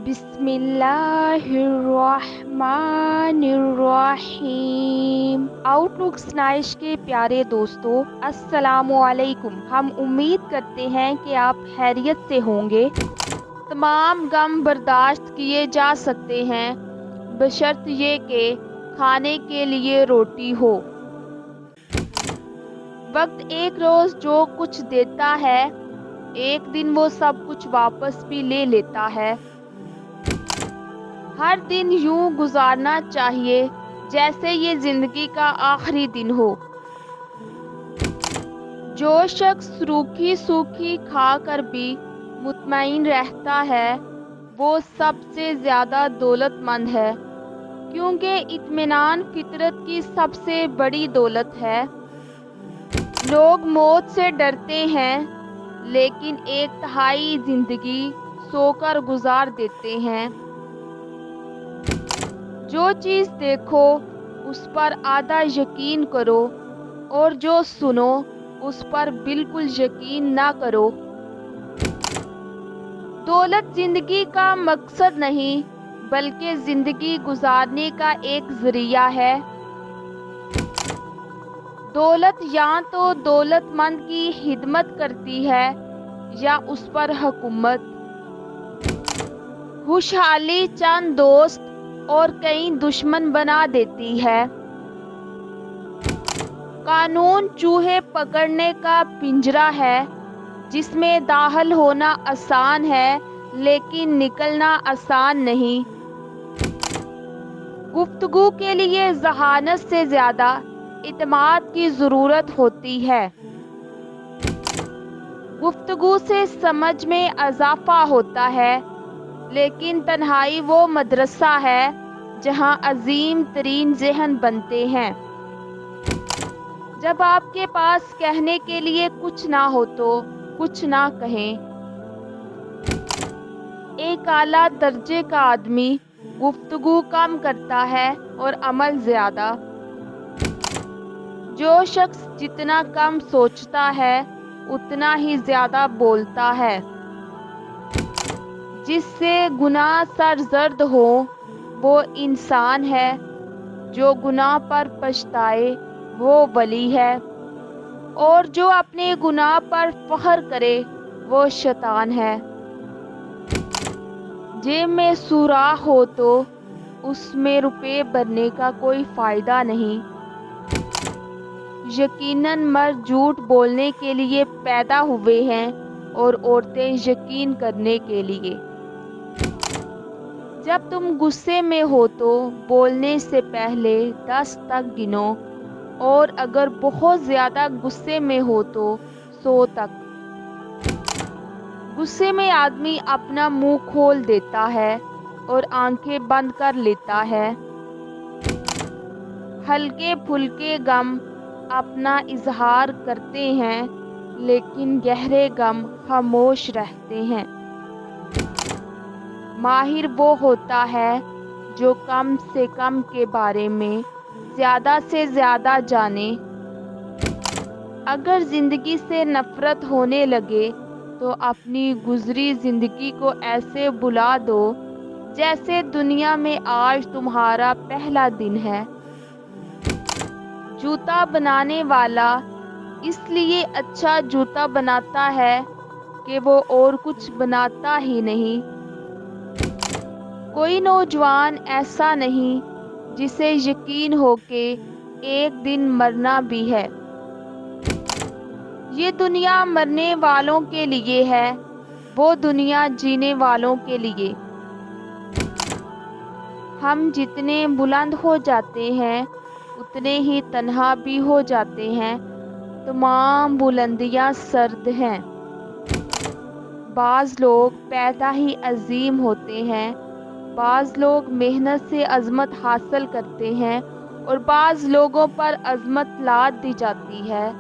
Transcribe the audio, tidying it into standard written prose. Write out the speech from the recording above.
بسم اللہ الرحمن الرحیم۔ آؤٹ لک سنائش کے پیارے دوستو، السلام علیکم۔ ہم امید کرتے ہیں کہ آپ خیریت سے ہوں گے۔ تمام غم برداشت کیے جا سکتے ہیں بشرط یہ کہ کھانے کے لیے روٹی ہو۔ وقت ایک روز جو کچھ دیتا ہے، ایک دن وہ سب کچھ واپس بھی لے لیتا ہے۔ ہر دن یوں گزارنا چاہیے جیسے یہ زندگی کا آخری دن ہو۔ جو شخص روکھی سوکھی کھا کر بھی مطمئن رہتا ہے وہ سب سے زیادہ دولت مند ہے، کیونکہ اطمینان فطرت کی سب سے بڑی دولت ہے۔ لوگ موت سے ڈرتے ہیں لیکن ایک تہائی زندگی سو کر گزار دیتے ہیں۔ جو چیز دیکھو اس پر آدھا یقین کرو اور جو سنو اس پر بالکل یقین نہ کرو۔ دولت زندگی کا مقصد نہیں بلکہ زندگی گزارنے کا ایک ذریعہ ہے۔ دولت یا تو دولت مند کی خدمت کرتی ہے یا اس پر حکومت۔ خوشحالی چند دوست اور کئی دشمن بنا دیتی ہے۔ قانون چوہے پکڑنے کا پنجرہ ہے جس میں داخل ہونا آسان ہے لیکن نکلنا آسان نہیں۔ گفتگو کے لیے ذہانت سے زیادہ اعتماد کی ضرورت ہوتی ہے۔ گفتگو سے سمجھ میں اضافہ ہوتا ہے لیکن تنہائی وہ مدرسہ ہے جہاں عظیم ترین ذہن بنتے ہیں۔ جب آپ کے پاس کہنے کے لیے کچھ نہ ہو تو کچھ نہ کہیں۔ ایک اعلیٰ درجے کا آدمی گفتگو کم کرتا ہے اور عمل زیادہ۔ جو شخص جتنا کم سوچتا ہے اتنا ہی زیادہ بولتا ہے۔ جس سے گناہ سرزد ہو وہ انسان ہے، جو گناہ پر پچھتائے وہ ولی ہے، اور جو اپنے گناہ پر فخر کرے وہ شیطان ہے۔ جیب میں سوراخ ہو تو اس میں روپے بھرنے کا کوئی فائدہ نہیں۔ یقیناً مرد جھوٹ بولنے کے لیے پیدا ہوئے ہیں اور عورتیں یقین کرنے کے لیے۔ جب تم غصے میں ہو تو بولنے سے پہلے 10 تک گنو، اور اگر بہت زیادہ غصے میں ہو تو 100 تک۔ غصے میں آدمی اپنا منہ کھول دیتا ہے اور آنکھیں بند کر لیتا ہے۔ ہلکے پھلکے غم اپنا اظہار کرتے ہیں لیکن گہرے غم خاموش رہتے ہیں۔ ماہر وہ ہوتا ہے جو کم سے کم کے بارے میں زیادہ سے زیادہ جانے۔ اگر زندگی سے نفرت ہونے لگے تو اپنی گزری زندگی کو ایسے بھلا دو جیسے دنیا میں آج تمہارا پہلا دن ہے۔ جوتا بنانے والا اس لیے اچھا جوتا بناتا ہے کہ وہ اور کچھ بناتا ہی نہیں۔ کوئی نوجوان ایسا نہیں جسے یقین ہو کہ ایک دن مرنا بھی ہے۔ یہ دنیا مرنے والوں کے لیے ہے، وہ دنیا جینے والوں کے لیے۔ ہم جتنے بلند ہو جاتے ہیں اتنے ہی تنہا بھی ہو جاتے ہیں۔ تمام بلندیاں سرد ہیں۔ بعض لوگ پیدا ہی عظیم ہوتے ہیں، بعض لوگ محنت سے عظمت حاصل کرتے ہیں اور بعض لوگوں پر عظمت لاد دی جاتی ہے۔